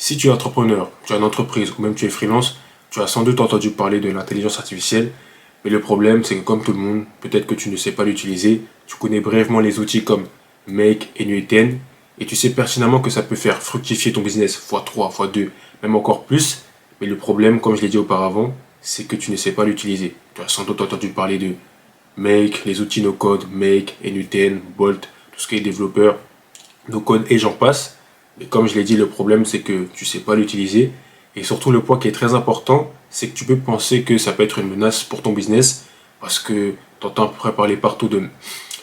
Si tu es entrepreneur, tu as une entreprise ou même tu es freelance, tu as sans doute entendu parler de l'intelligence artificielle. Mais le problème, c'est que comme tout le monde, peut-être que tu ne sais pas l'utiliser, tu connais brièvement les outils comme Make et Nueten, et tu sais pertinemment que ça peut faire fructifier ton business x3, x2, même encore plus. Mais le problème, comme je l'ai dit auparavant, c'est que tu ne sais pas l'utiliser. Tu as sans doute entendu parler de Make, les outils no-code, Make, Nueten, Bolt, tout ce qui est développeur, no-code et j'en passe. Mais comme je l'ai dit, le problème c'est que tu ne sais pas l'utiliser. Et surtout le point qui est très important, c'est que tu peux penser que ça peut être une menace pour ton business parce que tu entends à peu près parler partout de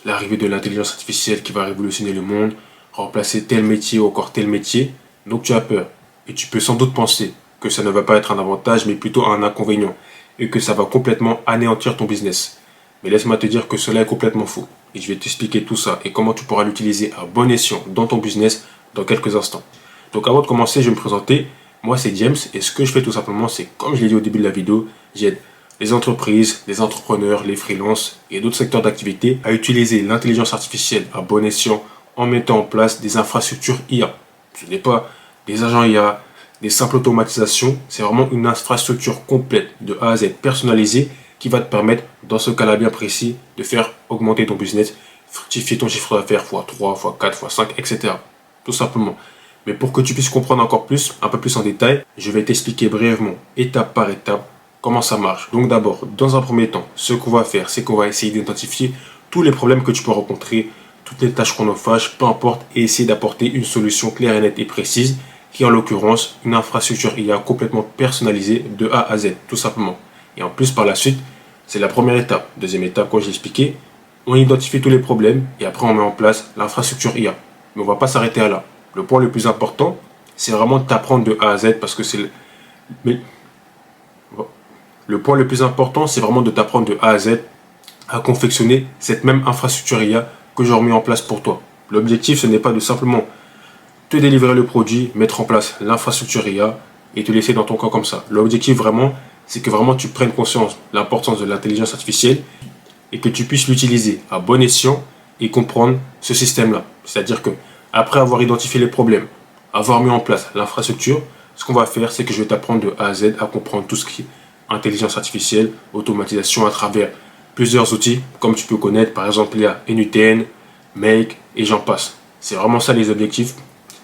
l'arrivée de l'intelligence artificielle qui va révolutionner le monde, remplacer tel métier ou encore tel métier. Donc tu as peur. Et tu peux sans doute penser que ça ne va pas être un avantage mais plutôt un inconvénient et que ça va complètement anéantir ton business. Mais laisse-moi te dire que cela est complètement faux. Et je vais t'expliquer tout ça et comment tu pourras l'utiliser à bon escient dans ton business dans quelques instants. Donc avant de commencer, je vais me présenter. Moi, c'est James et ce que je fais tout simplement, c'est comme je l'ai dit au début de la vidéo, j'aide les entreprises, les entrepreneurs, les freelances et d'autres secteurs d'activité à utiliser l'intelligence artificielle à bon escient en mettant en place des infrastructures IA. Ce n'est pas des agents IA, des simples automatisations, c'est vraiment une infrastructure complète de A à Z personnalisée qui va te permettre, dans ce cas-là bien précis, de faire augmenter ton business, fructifier ton chiffre d'affaires x3, x4, x5, etc. Tout simplement. Mais pour que tu puisses comprendre encore plus, un peu plus en détail, je vais t'expliquer brièvement, étape par étape, comment ça marche. Donc d'abord, dans un premier temps, ce qu'on va faire, c'est qu'on va essayer d'identifier tous les problèmes que tu peux rencontrer, toutes les tâches chronophages, peu importe, et essayer d'apporter une solution claire et nette et précise, qui est en l'occurrence une infrastructure IA complètement personnalisée de A à Z, tout simplement. Et en plus, par la suite, c'est la première étape. Deuxième étape, comme j'ai expliqué, on identifie tous les problèmes et après on met en place l'infrastructure IA. Mais on ne va pas s'arrêter à là. Le point le plus important, c'est vraiment de t'apprendre de A à Z parce que c'est le point le plus important, c'est vraiment de t'apprendre de A à Z à confectionner cette même infrastructure IA que j'aurai mis en place pour toi. L'objectif, ce n'est pas de simplement te délivrer le produit, mettre en place l'infrastructure IA et te laisser dans ton camp comme ça. L'objectif vraiment, c'est que vraiment tu prennes conscience de l'importance de l'intelligence artificielle et que tu puisses l'utiliser à bon escient et comprendre ce système-là. C'est-à-dire que après avoir identifié les problèmes, avoir mis en place l'infrastructure, ce qu'on va faire, c'est que je vais t'apprendre de A à Z à comprendre tout ce qui est intelligence artificielle, automatisation à travers plusieurs outils, comme tu peux connaître, par exemple, il y a NUTN, Make et j'en passe. C'est vraiment ça les objectifs.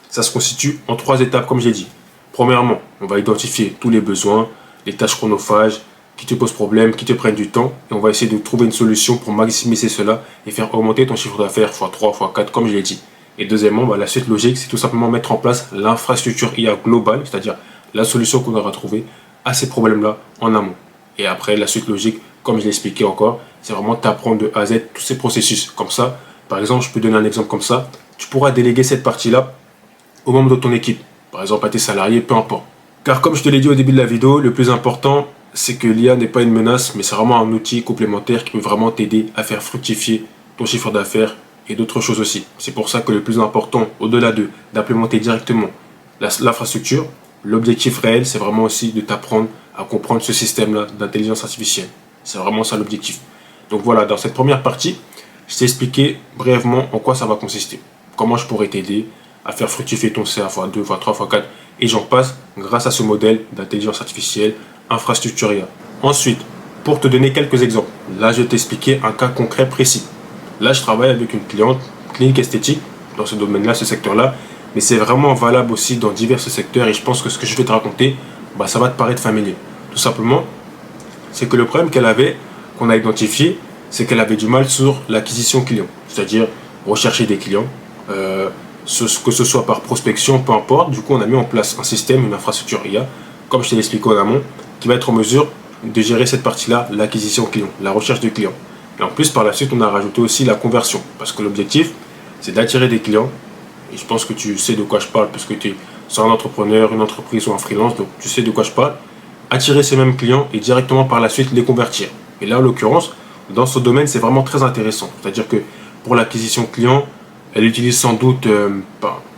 Ça se constitue en 3 étapes, comme j'ai dit. Premièrement, on va identifier tous les besoins, les tâches chronophages qui te posent problème, qui te prennent du temps, et on va essayer de trouver une solution pour maximiser cela et faire augmenter ton chiffre d'affaires x3, x4, comme je l'ai dit. Et deuxièmement, la suite logique, c'est tout simplement mettre en place l'infrastructure IA globale, c'est-à-dire la solution qu'on aura trouvée à ces problèmes-là en amont. Et après, la suite logique, comme je l'ai expliqué encore, c'est vraiment t'apprendre de A à Z tous ces processus. Comme ça, par exemple, je peux donner un exemple comme ça, tu pourras déléguer cette partie-là aux membres de ton équipe, par exemple à tes salariés, peu importe. Car comme je te l'ai dit au début de la vidéo, le plus important, c'est que l'IA n'est pas une menace, mais c'est vraiment un outil complémentaire qui peut vraiment t'aider à faire fructifier ton chiffre d'affaires et d'autres choses aussi. C'est pour ça que le plus important, au-delà d'implémenter directement l'infrastructure, l'objectif réel, c'est vraiment aussi de t'apprendre à comprendre ce système-là d'intelligence artificielle. C'est vraiment ça l'objectif. Donc voilà, dans cette première partie, je t'ai expliqué brièvement en quoi ça va consister. Comment je pourrais t'aider à faire fructifier ton CA x2, x3, x4 et j'en passe grâce à ce modèle d'intelligence artificielle, infrastructure IA. Ensuite, pour te donner quelques exemples, là je vais t'expliquer un cas concret précis. Là, je travaille avec une cliente, clinique esthétique, dans ce domaine-là, ce secteur-là, mais c'est vraiment valable aussi dans divers secteurs et je pense que ce que je vais te raconter, ça va te paraître familier. Tout simplement, c'est que le problème qu'elle avait, qu'on a identifié, c'est qu'elle avait du mal sur l'acquisition client, c'est-à-dire rechercher des clients, que ce soit par prospection, peu importe. Du coup, on a mis en place un système, une infrastructure IA, comme je t'ai expliqué en amont, qui va être en mesure de gérer cette partie-là, l'acquisition client, la recherche de clients. Et en plus, par la suite, on a rajouté aussi la conversion. Parce que l'objectif, c'est d'attirer des clients. Et je pense que tu sais de quoi je parle, parce que tu es soit un entrepreneur, une entreprise ou un freelance, donc tu sais de quoi je parle. Attirer ces mêmes clients et directement par la suite les convertir. Et là, en l'occurrence, dans ce domaine, c'est vraiment très intéressant. C'est-à-dire que pour l'acquisition client, elle utilise sans doute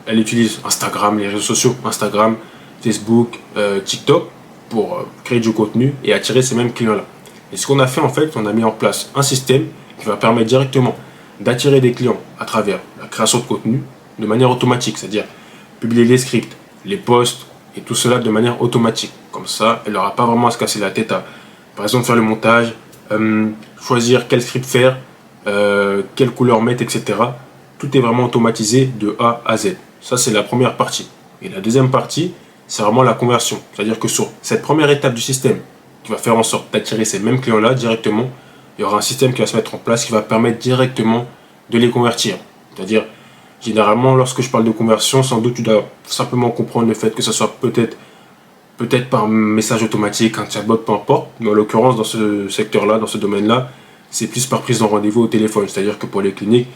elle utilise Instagram, les réseaux sociaux, Instagram, Facebook, TikTok, pour créer du contenu et attirer ces mêmes clients-là. Et ce qu'on a fait, en fait, on a mis en place un système qui va permettre directement d'attirer des clients à travers la création de contenu de manière automatique, c'est-à-dire publier les scripts, les posts, Et tout cela de manière automatique. Comme ça, elle n'aura pas vraiment à se casser la tête à, par exemple, faire le montage, choisir quel script faire, quelle couleur mettre, etc. Tout est vraiment automatisé de A à Z. Ça, c'est la première partie. Et la deuxième partie, c'est vraiment la conversion. C'est-à-dire que sur cette première étape du système, qui va faire en sorte d'attirer ces mêmes clients-là directement, il y aura un système qui va se mettre en place qui va permettre directement de les convertir. C'est-à-dire, généralement, lorsque je parle de conversion, sans doute tu dois simplement comprendre le fait que ce soit peut-être par message automatique, un chatbot, peu importe. Mais en l'occurrence, dans ce secteur-là, dans ce domaine-là, c'est plus par prise de rendez-vous au téléphone. C'est-à-dire que pour les cliniques,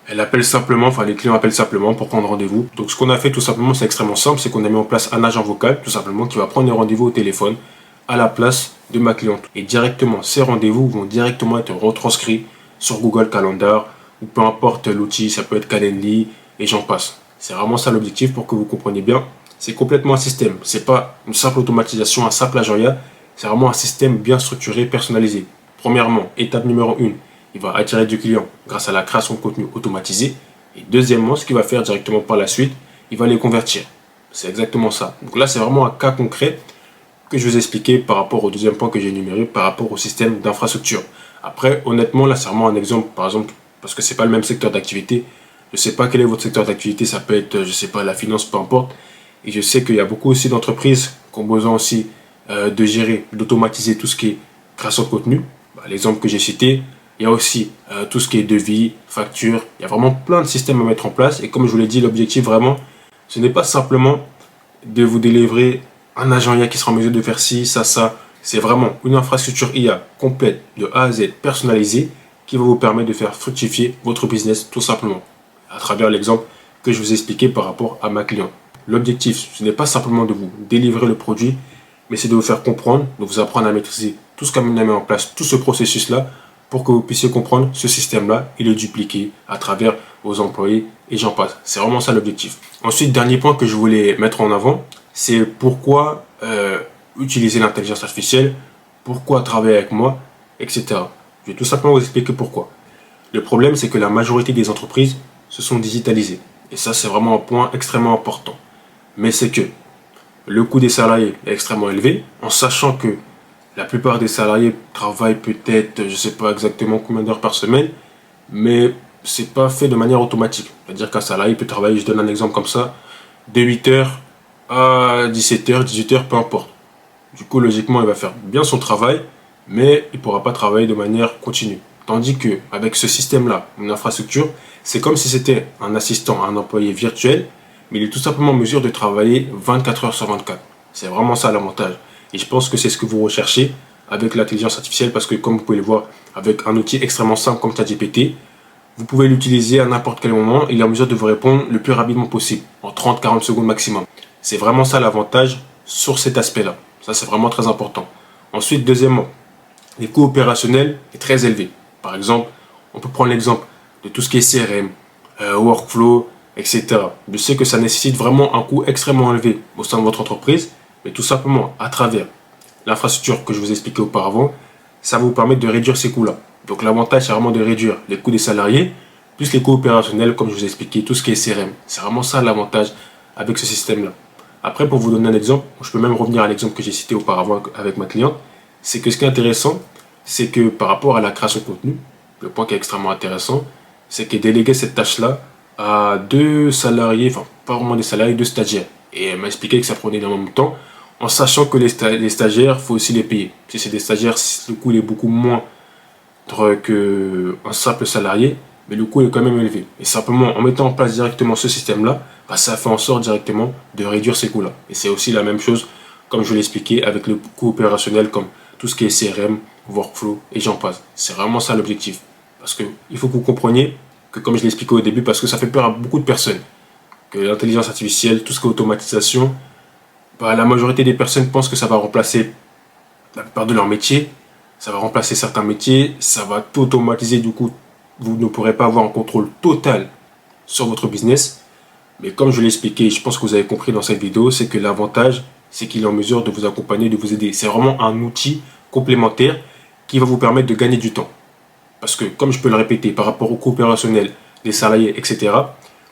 les clients appellent simplement pour prendre rendez-vous. Donc ce qu'on a fait tout simplement, c'est extrêmement simple, c'est qu'on a mis en place un agent vocal, tout simplement, qui va prendre les rendez-vous au téléphone à la place de ma cliente. Et directement, ces rendez-vous vont directement être retranscrits sur Google Calendar, ou peu importe l'outil, ça peut être Calendly, et j'en passe. C'est vraiment ça l'objectif pour que vous compreniez bien. C'est complètement un système. C'est pas une simple automatisation, un simple agendat. C'est vraiment un système bien structuré, personnalisé. Premièrement, étape numéro 1, il va attirer du client grâce à la création de contenu automatisé. Et deuxièmement, ce qu'il va faire directement par la suite, il va les convertir. C'est exactement ça. Donc là, c'est vraiment un cas concret que je vous ai expliqué par rapport au deuxième point que j'ai énuméré, par rapport au système d'infrastructure. Après, honnêtement, là, c'est vraiment un exemple, par exemple, parce que c'est pas le même secteur d'activité. Je sais pas quel est votre secteur d'activité, ça peut être, je sais pas, la finance, peu importe. Et je sais qu'il y a beaucoup aussi d'entreprises qui ont besoin aussi de gérer, d'automatiser tout ce qui est création de contenu. L'exemple que j'ai cité, il y a aussi tout ce qui est devis, facture. Il y a vraiment plein de systèmes à mettre en place. Et comme je vous l'ai dit, l'objectif vraiment, ce n'est pas simplement de vous délivrer un agent IA qui sera en mesure de faire ci, ça, ça. C'est vraiment une infrastructure IA complète de A à Z, personnalisée, qui va vous permettre de faire fructifier votre business tout simplement. À travers l'exemple que je vous ai expliqué par rapport à ma cliente. L'objectif, ce n'est pas simplement de vous délivrer le produit, mais c'est de vous faire comprendre, de vous apprendre à maîtriser tout ce qu'on a mis en place, tout ce processus-là, pour que vous puissiez comprendre ce système-là et le dupliquer à travers vos employés et j'en passe. C'est vraiment ça l'objectif. Ensuite, dernier point que je voulais mettre en avant, c'est pourquoi utiliser l'intelligence artificielle, pourquoi travailler avec moi, etc. Je vais tout simplement vous expliquer pourquoi. Le problème, c'est que la majorité des entreprises se sont digitalisées. Et ça, c'est vraiment un point extrêmement important. Mais c'est que le coût des salariés est extrêmement élevé, en sachant que la plupart des salariés travaillent peut-être, je ne sais pas exactement combien d'heures par semaine, mais c'est pas fait de manière automatique. C'est-à-dire qu'un salarié peut travailler, je donne un exemple comme ça, de 8h à 17h, 18h, peu importe. Du coup, logiquement, il va faire bien son travail, mais il ne pourra pas travailler de manière continue. Tandis qu'avec ce système-là, une infrastructure, c'est comme si c'était un assistant, un employé virtuel, mais il est tout simplement en mesure de travailler 24 heures sur 24. C'est vraiment ça l'avantage. Et je pense que c'est ce que vous recherchez avec l'intelligence artificielle parce que comme vous pouvez le voir, avec un outil extrêmement simple comme ChatGPT, vous pouvez l'utiliser à n'importe quel moment et il est en mesure de vous répondre le plus rapidement possible, en 30-40 secondes maximum. C'est vraiment ça l'avantage sur cet aspect-là. Ça, c'est vraiment très important. Ensuite, deuxièmement, les coûts opérationnels sont très élevés. Par exemple, on peut prendre l'exemple de tout ce qui est CRM, workflow, etc. Je sais que ça nécessite vraiment un coût extrêmement élevé au sein de votre entreprise, mais tout simplement à travers l'infrastructure que je vous ai expliqué auparavant, ça va vous permettre de réduire ces coûts-là. Donc l'avantage, c'est vraiment de réduire les coûts des salariés, plus les coûts opérationnels, comme je vous ai expliqué, tout ce qui est CRM. C'est vraiment ça l'avantage avec ce système-là. Après, pour vous donner un exemple, je peux même revenir à l'exemple que j'ai cité auparavant avec ma cliente, c'est que ce qui est intéressant, c'est que par rapport à la création de contenu, le point qui est extrêmement intéressant, c'est qu'elle déléguait cette tâche-là à 2 salariés, enfin pas vraiment des salariés, 2 stagiaires. Et elle m'a expliqué que ça prenait énormément de temps, en sachant que les stagiaires, il faut aussi les payer. Si c'est des stagiaires, le coût est beaucoup moins qu'un simple salarié, mais le coût est quand même élevé. Et simplement, en mettant en place directement ce système-là, ça fait en sorte directement de réduire ces coûts-là. Et c'est aussi la même chose, comme je l'ai expliqué, avec le coût opérationnel, comme tout ce qui est CRM, workflow, et j'en passe. C'est vraiment ça l'objectif. Parce qu'il faut que vous compreniez que, comme je l'ai expliqué au début, parce que ça fait peur à beaucoup de personnes, que l'intelligence artificielle, tout ce qui est automatisation, la majorité des personnes pensent que ça va remplacer la plupart de leur métier, ça va remplacer certains métiers, ça va tout automatiser, du coup, vous ne pourrez pas avoir un contrôle total sur votre business. Mais comme je l'ai expliqué, je pense que vous avez compris dans cette vidéo, c'est que l'avantage, c'est qu'il est en mesure de vous accompagner, de vous aider. C'est vraiment un outil complémentaire qui va vous permettre de gagner du temps. Parce que, comme je peux le répéter, par rapport au coût opérationnel, des salariés, etc.,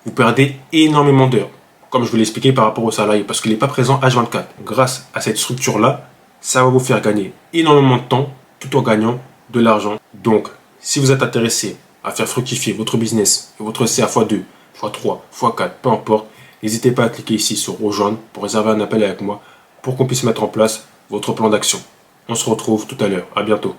vous perdez énormément d'heures. comme je vous l'ai expliqué par rapport aux salariés, parce qu'il n'est pas présent H24. Grâce à cette structure-là, ça va vous faire gagner énormément de temps tout en gagnant de l'argent. Donc, si vous êtes intéressé à faire fructifier votre business et votre CA x2, x3, x4, peu importe, n'hésitez pas à cliquer ici sur rejoindre pour réserver un appel avec moi pour qu'on puisse mettre en place votre plan d'action. On se retrouve tout à l'heure. À bientôt.